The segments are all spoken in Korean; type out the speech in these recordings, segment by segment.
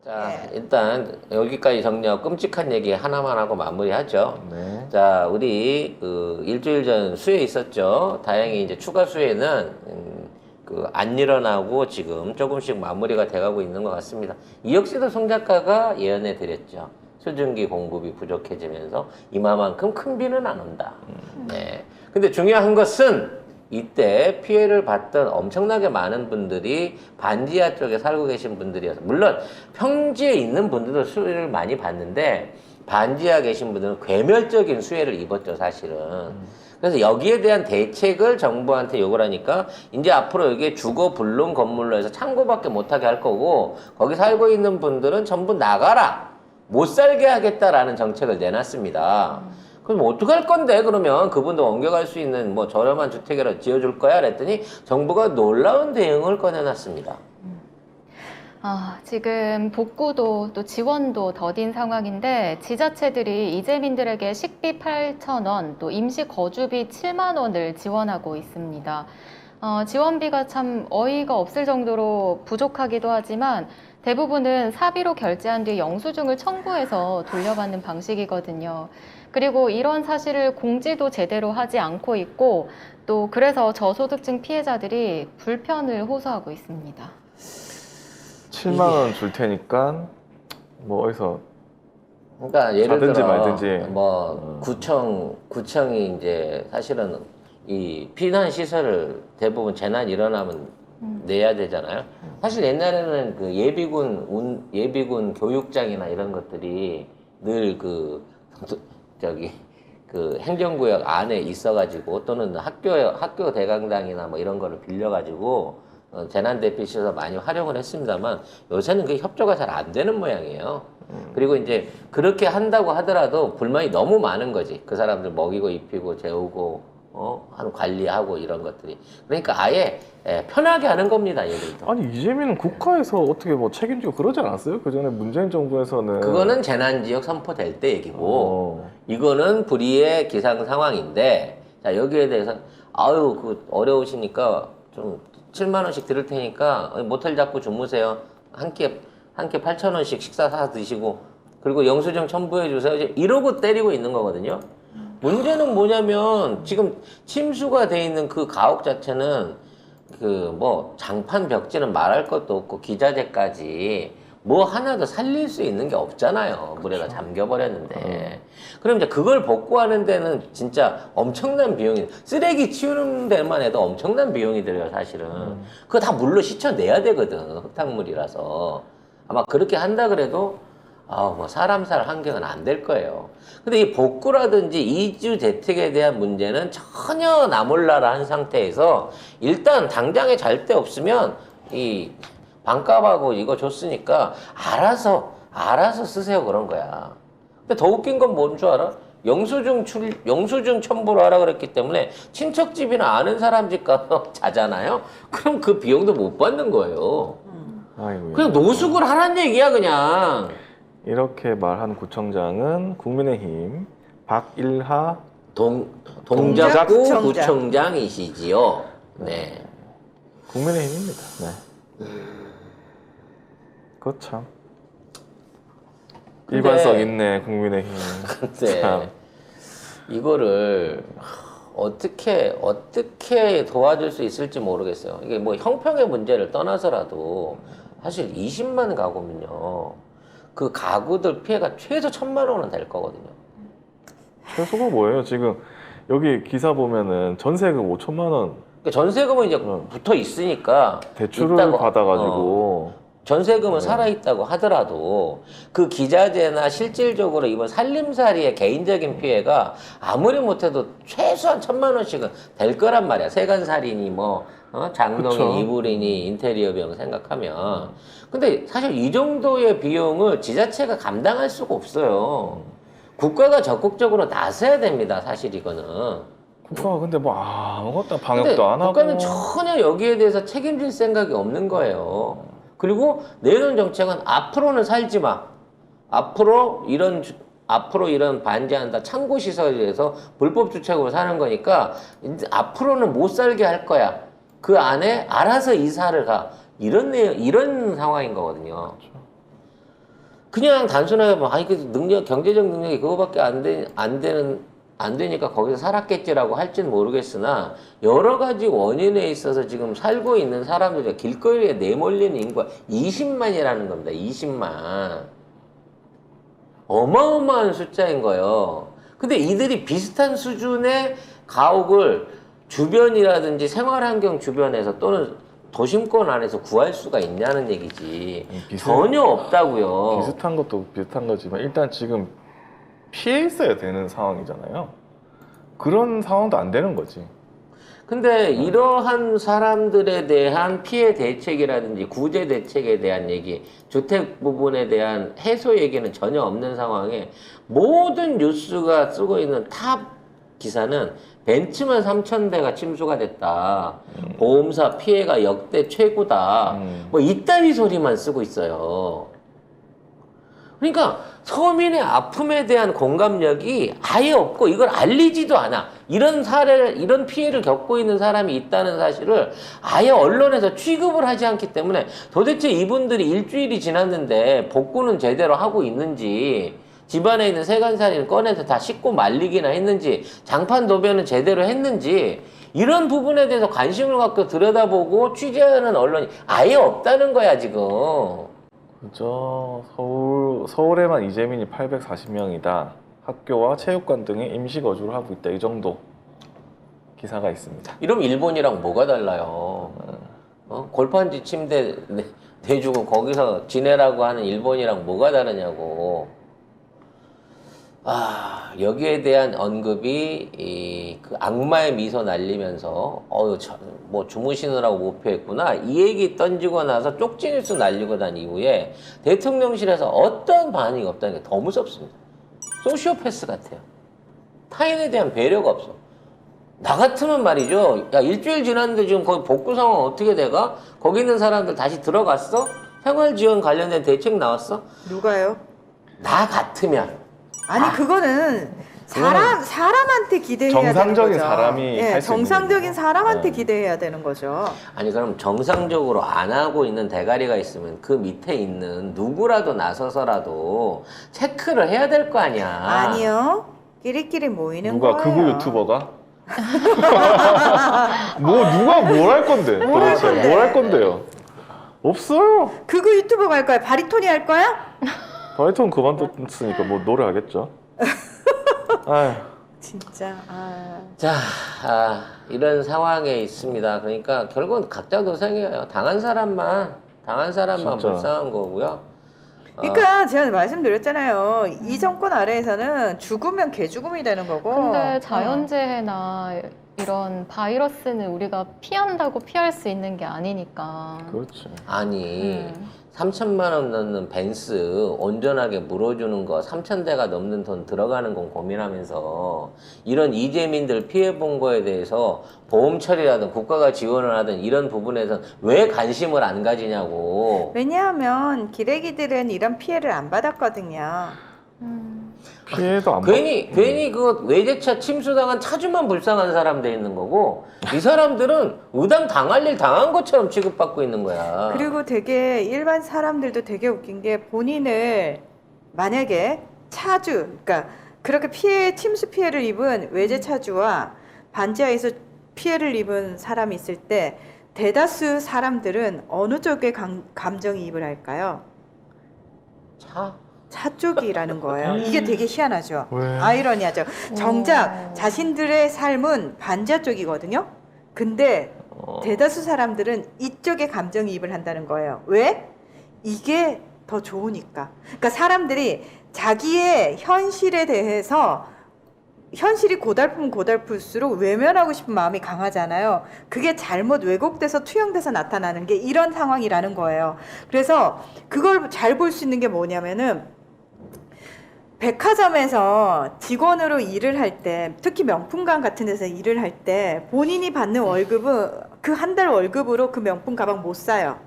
자, 일단 여기까지 정리하고 끔찍한 얘기 하나만 하고 마무리하죠. 네. 자, 우리 그 일주일 전 수해 있었죠. 다행히 이제 추가 수해는 그 안 일어나고 지금 조금씩 마무리가 돼가고 있는 것 같습니다. 이혁씨도 송 작가가 예언해 드렸죠. 수증기 공급이 부족해지면서 이마만큼 큰 비는 안 온다. 네. 근데 중요한 것은 이때 피해를 봤던 엄청나게 많은 분들이 반지하 쪽에 살고 계신 분들이어서, 물론 평지에 있는 분들도 수해를 많이 봤는데 반지하 계신 분들은 괴멸적인 수해를 입었죠, 사실은. 그래서 여기에 대한 대책을 정부한테 요구를 하니까 이제 앞으로 여기에 주거 불능 건물로 해서 창고밖에 못하게 할 거고, 거기 살고 있는 분들은 전부 나가라, 못 살게 하겠다라는 정책을 내놨습니다. 그럼 어떡할 건데? 그러면 그분도 옮겨갈 수 있는 뭐 저렴한 주택이라도 지어줄 거야? 그랬더니 정부가 놀라운 대응을 꺼내놨습니다. 지금 복구도 또 지원도 더딘 상황인데, 지자체들이 이재민들에게 식비 8,000원, 또 임시 거주비 7만 원을 지원하고 있습니다. 지원비가 참 어이가 없을 정도로 부족하기도 하지만 대부분은 사비로 결제한 뒤 영수증을 첨부해서 돌려받는 방식이거든요. 그리고 이런 사실을 공지도 제대로 하지 않고 있고, 또 그래서 저소득층 피해자들이 불편을 호소하고 있습니다. 7만 원 줄 테니까 뭐 어디서 그러니까 예를 사든지 들어 말든지. 뭐 구청이 이제 사실은 이 피난 시설을 대부분 재난 일어나면 내야 되잖아요. 사실 옛날에는 그 예비군 교육장이나 이런 것들이 늘 그 행정구역 안에 있어가지고, 또는 학교 대강당이나 뭐 이런 거를 빌려가지고 재난대피시설 많이 활용을 했습니다만, 요새는 그 협조가 잘 안 되는 모양이에요. 그리고 이제 그렇게 한다고 하더라도 불만이 너무 많은 거지. 그 사람들 먹이고 입히고 재우고 한 관리하고 이런 것들이. 그러니까 아예 편하게 하는 겁니다, 얘들도. 아니 이재민은 국가에서 어떻게 뭐 책임지고 그러지 않았어요? 그 전에 문재인 정부에서는 그거는 재난지역 선포될 때 얘기고, 이거는 불의의 기상 상황인데, 자, 여기에 대해서 아유 그 어려우시니까 좀 7만 원씩 드릴 테니까 모텔 잡고 주무세요. 한 끼에 8,000원씩 식사 사 드시고, 그리고 영수증 첨부해 주세요. 이제 이러고 때리고 있는 거거든요. 문제는 뭐냐면 지금 침수가 돼 있는 그 가옥 자체는 그 뭐 장판 벽지는 말할 것도 없고 기자재까지 뭐 하나도 살릴 수 있는 게 없잖아요. 물에가 잠겨버렸는데. 그럼 이제 그걸 복구하는 데는 진짜 엄청난 비용이, 쓰레기 치우는 데만 해도 엄청난 비용이 들어요, 사실은. 그거 다 물로 씻어내야 되거든, 흙탕물이라서. 아마 그렇게 한다 그래도 뭐 사람 살 환경은 안 될 거예요. 근데 이 복구라든지 이주 대책에 대한 문제는 전혀 나몰라라 한 상태에서, 일단 당장에 잘 데 없으면 이 반값하고 이거 줬으니까 알아서 쓰세요, 그런 거야. 근데 더 웃긴 건 뭔 줄 알아? 영수증 첨부를 하라 그랬기 때문에 친척집이나 아는 사람 집 가서 자잖아요? 그럼 그 비용도 못 받는 거예요. 아이고야. 그냥 노숙을 하란 얘기야, 그냥. 이렇게 말한 구청장은 국민의힘 박일하 동작구 구청장. 구청장이시지요. 네. 국민의힘입니다. 네. 그거 참 근데- 일관성 있네, 국민의힘. 근데 참. 이거를 어떻게 도와줄 수 있을지 모르겠어요. 이게 뭐 형평의 문제를 떠나서라도 사실 20만 가구면요, 그 가구들 피해가 최소 1,000만 원은 될 거거든요. 최소가 뭐예요? 지금 여기 기사 보면은 전세금 5천만 원 그러니까 전세금은 이제 붙어 있으니까 대출을 있다고, 받아가지고 전세금은 살아있다고 하더라도 그 기자재나 실질적으로 이번 살림살이의 개인적인 피해가 아무리 못해도 최소한 1,000만 원씩은 될 거란 말이야. 세간살이니 뭐 장롱이, 그쵸. 이불이니 인테리어 비용 생각하면. 근데 사실 이 정도의 비용을 지자체가 감당할 수가 없어요. 국가가 적극적으로 나서야 됩니다, 사실 이거는. 국가가 근데 뭐 아무것도 근데 방역도 안 하고 국가는 전혀 여기에 대해서 책임질 생각이 없는 거예요. 그리고 내놓은 정책은 앞으로는 살지 마. 앞으로 이런 반지한다 창고 시설에서 불법 주택으로 사는 거니까 이제 앞으로는 못 살게 할 거야. 그 안에 알아서 이사를 가. 이런 상황인 거거든요. 그냥 단순하게 뭐 아니 그 능력 경제적 능력이 그거밖에 안 되니까 거기서 살았겠지라고 할지는 모르겠으나 여러 가지 원인에 있어서 지금 살고 있는 사람들이 길거리에 내몰리는 인구가 20만이라는 겁니다. 20만. 어마어마한 숫자인 거예요. 근데 이들이 비슷한 수준의 가옥을 주변이라든지 생활환경 주변에서 또는 도심권 안에서 구할 수가 있냐는 얘기지. 전혀 없다고요. 비슷한 것도 비슷한 거지만 일단 지금 피해 있어야 되는 상황이잖아요. 그런 상황도 안 되는 거지. 근데 이러한 사람들에 대한 피해 대책이라든지 구제 대책에 대한 얘기, 주택 부분에 대한 해소 얘기는 전혀 없는 상황에 모든 뉴스가 쓰고 있는 탑 기사는 벤츠만 3,000대가 침수가 됐다. 보험사 피해가 역대 최고다. 뭐 이따위 소리만 쓰고 있어요. 그러니까 서민의 아픔에 대한 공감력이 아예 없고 이걸 알리지도 않아. 이런 피해를 겪고 있는 사람이 있다는 사실을 아예 언론에서 취급을 하지 않기 때문에 도대체 이분들이 일주일이 지났는데 복구는 제대로 하고 있는지, 집안에 있는 세간살이는 꺼내서 다 씻고 말리기나 했는지, 장판 도배는 제대로 했는지, 이런 부분에 대해서 관심을 갖고 들여다보고 취재하는 언론이 아예 없다는 거야, 지금. 그죠. 서울에만 이재민이 840명이다. 학교와 체육관 등에 임시 거주를 하고 있다. 이 정도 기사가 있습니다. 이러면 일본이랑 뭐가 달라요? 골판지 침대 내주고 거기서 지내라고 하는 일본이랑 뭐가 다르냐고. 여기에 대한 언급이 그 악마의 미소 날리면서 뭐 주무시느라고 못 피했구나 이 얘기 던지고 나서 쪽지뉴스 날리고 난 이후에 대통령실에서 어떤 반응이 없다는 게 더 무섭습니다. 소시오패스 같아요. 타인에 대한 배려가 없어. 나 같으면 말이죠. 야, 일주일 지났는데 지금 거기 복구 상황 어떻게 돼가? 거기 있는 사람들 다시 들어갔어? 생활지원 관련된 대책 나왔어? 누가요? 나 같으면. 아니 그거는 사람한테 기대해야 정상적인 되는 거죠. 사람이 예, 할수 있는 정상적인 거죠. 사람한테 네. 기대해야 되는 거죠. 아니 그럼 정상적으로 안 하고 있는 대가리가 있으면 그 밑에 있는 누구라도 나서서라도 체크를 해야 될 거 아니야. 아니요. 끼리끼리 모이는 누가 거예요. 극우 유튜버가? 누가 뭘 할 건데? 도대체 뭘 할 건데요? 없어요. 극우 유튜버가 할 거야? 바리톤이 할 거야? 바이톤 그만뒀으니까 뭐 노래하겠죠. 아휴. 진짜. 자, 이런 상황에 있습니다. 그러니까 결국은 각자 도생이에요. 당한 사람만 진짜. 불쌍한 거고요. 그러니까 제가 말씀드렸잖아요. 이 정권 아래에서는 죽으면 개죽음이 되는 거고. 근데 자연재해나 이런 바이러스는 우리가 피한다고 피할 수 있는 게 아니니까. 그렇지. 아니 3천만 원 넣는 벤츠 온전하게 물어주는 거 3,000대가 넘는 돈 들어가는 건 고민하면서 이런 이재민들 피해 본 거에 대해서 보험 처리라든 국가가 지원을 하든 이런 부분에서 왜 관심을 안 가지냐고. 왜냐하면 기레기들은 이런 피해를 안 받았거든요. 피해도 안 괜히 그 외제차 침수당한 차주만 불쌍한 사람 돼 있는 거고 이 사람들은 의당 당할 일 당한 것처럼 취급받고 있는 거야. 그리고 되게 일반 사람들도 되게 웃긴 게 본인을 만약에 그러니까 그렇게 침수 피해를 입은 외제 차주와 반지하에서 피해를 입은 사람이 있을 때 대다수 사람들은 어느 쪽에 감정이입을 할까요? 차 쪽이라는 거예요. 이게 되게 희한하죠. 왜? 아이러니하죠. 정작 자신들의 삶은 반지하 쪽이거든요. 근데 대다수 사람들은 이쪽에 감정이입을 한다는 거예요. 왜? 이게 더 좋으니까. 그러니까 사람들이 자기의 현실에 대해서 현실이 고달프면 고달플수록 외면하고 싶은 마음이 강하잖아요. 그게 잘못 왜곡돼서 투영돼서 나타나는 게 이런 상황이라는 거예요. 그래서 그걸 잘 볼 수 있는 게 뭐냐면은 백화점에서 직원으로 일을 할 때, 특히 명품관 같은 데서 일을 할 때 본인이 받는 월급은 그 한 달 월급으로 그 명품 가방 못 사요.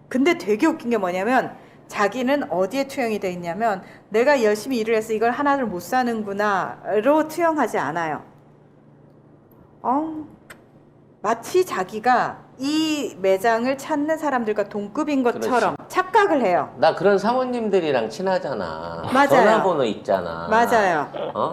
근데 되게 웃긴 게 뭐냐면 자기는 어디에 투영이 돼 있냐면 내가 열심히 일을 해서 이걸 하나를 못 사는구나로 투영하지 않아요. 마치 자기가 이 매장을 찾는 사람들과 동급인 것처럼 착각을 해요. 나 그런 사모님들이랑 친하잖아. 맞아요. 전화번호 있잖아. 맞아요. 어?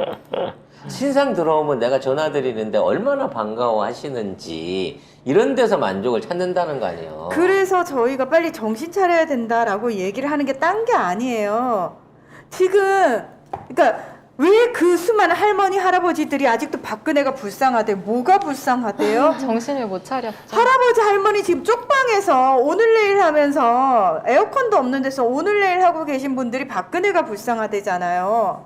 신상 들어오면 내가 전화 드리는데 얼마나 반가워 하시는지 이런 데서 만족을 찾는다는 거 아니에요. 그래서 저희가 빨리 정신 차려야 된다라고 얘기를 하는 게 딴 게 아니에요. 지금 그러니까 왜 그 수많은 할머니 할아버지들이 아직도 박근혜가 불쌍하대? 뭐가 불쌍하대요? 정신을 못 차렸죠. 할아버지 할머니 지금 쪽방에서 오늘 내일 하면서 에어컨도 없는 데서 오늘 내일 하고 계신 분들이 박근혜가 불쌍하대잖아요.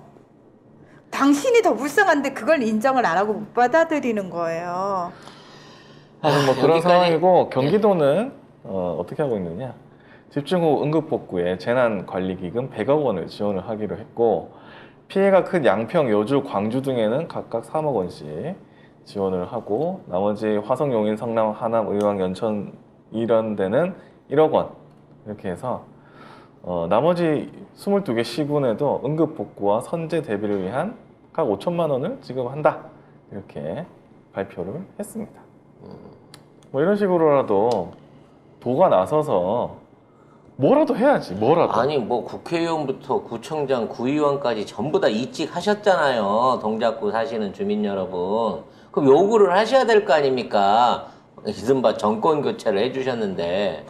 당신이 더 불쌍한데 그걸 인정을 안 하고 못 받아들이는 거예요. 뭐 그런 여기까지- 상황이고 경기도는 어떻게 하고 있느냐? 집중호우 응급복구에 재난관리기금 100억 원을 지원을 하기로 했고 피해가 큰 양평, 여주, 광주 등에는 각각 3억 원씩 지원을 하고 나머지 화성, 용인, 성남, 하남, 의왕, 연천 이런 데는 1억 원 이렇게 해서 나머지 22개 시군에도 응급복구와 선제 대비를 위한 각 5천만 원을 지급한다 이렇게 발표를 했습니다. 뭐 이런 식으로라도 도가 나서서 뭐라도 해야지, 뭐라도. 아니 뭐 국회의원부터 구청장, 구의원까지 전부 다 이직하셨잖아요. 동작구 사시는 주민 여러분. 그럼 요구를 하셔야 될 거 아닙니까? 이른바 정권 교체를 해주셨는데